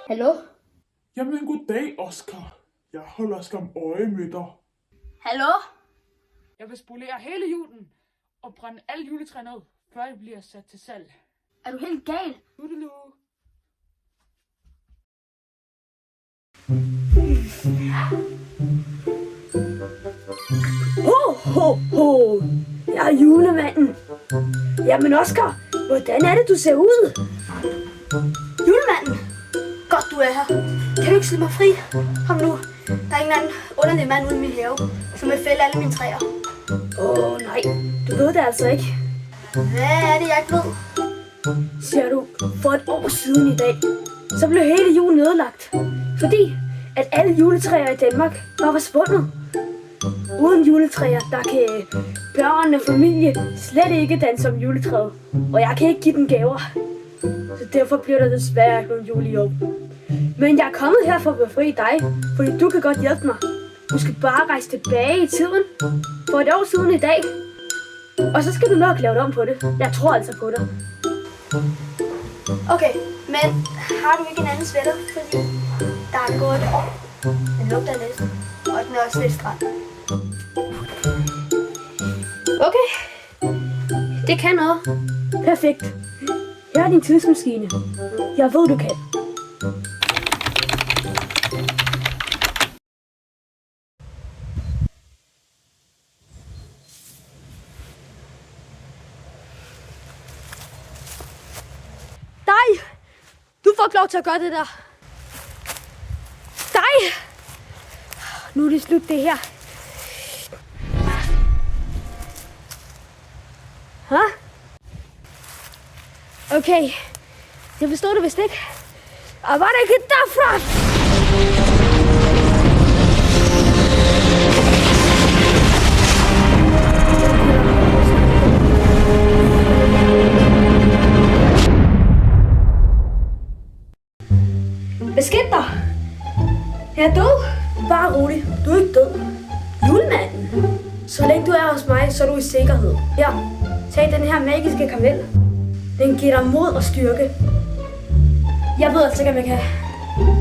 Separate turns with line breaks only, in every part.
Hallo?
Jamen, goddag, Oscar. Jeg holder skam øje med dig.
Hallo?
Jeg vil spolere hele julen og brænde alle juletræer ned, før det bliver sat til salg.
Er du helt gal?
Tudelu.
Ho, ho, ho. Jeg er julemanden. Jamen Oscar, hvordan er det, du ser ud?
Julemanden? Godt, du er her. Kan du ikke slippe mig fri? Kom nu. Der er ingen anden underlig mand ude i min have, som vil fælde alle mine træer.
Nej, du ved det altså ikke.
Hvad er det, jeg ikke ved?
Siger du, for et år siden i dag, så blev hele julen nedlagt. Fordi at alle juletræer i Danmark var forsvundet. Uden juletræer, der kan børn og familie slet ikke danse om juletræet. Og jeg kan ikke give dem gaver. Så derfor bliver der desværre ikke nogen jul i år. Men jeg er kommet her for at befri dig, fordi du kan godt hjælpe mig. Du skal bare rejse tilbage i tiden for et år siden i dag. Og så skal du nok lave det om på det. Jeg tror altså på dig.
Okay, men har du ikke en anden sweater? Fordi der er gået et år. Den lugter lidt, og den er også lidt stram. Okay, det kan noget.
Perfekt. Her er din tidsmaskine. Jeg ved, du kan.
Dig! Du får ikke lov til at gøre det der. Dig!
Nu er det slut det her. Hæ? Okay. Jeg forstår det vist ikke. Og var det ikke derfra?
Hvad skete der?
Jeg er død. Bare rolig. Du er ikke død.
Julemanden?
Så længe du er hos mig, så er du i sikkerhed. Her, tag den her magiske karamel. Den giver dig mod og styrke. Jeg ved altså ikke, om jeg kan.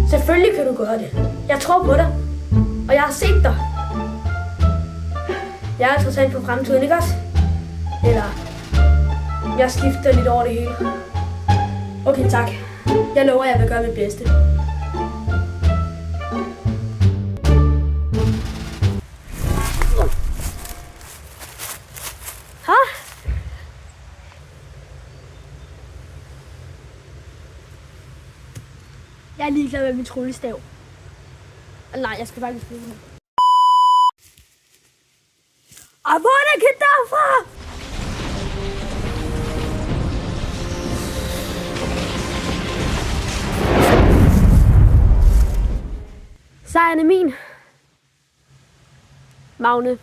Selvfølgelig kan du gøre det. Jeg tror på dig. Og jeg har set dig. Jeg er trods alt på fremtiden, ikke også? Eller, jeg skifter lidt over det hele. Okay, tak. Jeg lover, jeg vil gøre mit bedste. Jeg er ligeglad med min tryllestav. Nej, jeg skal faktisk bruge den. Og hvor er det derfra? Sejren er min. Magne.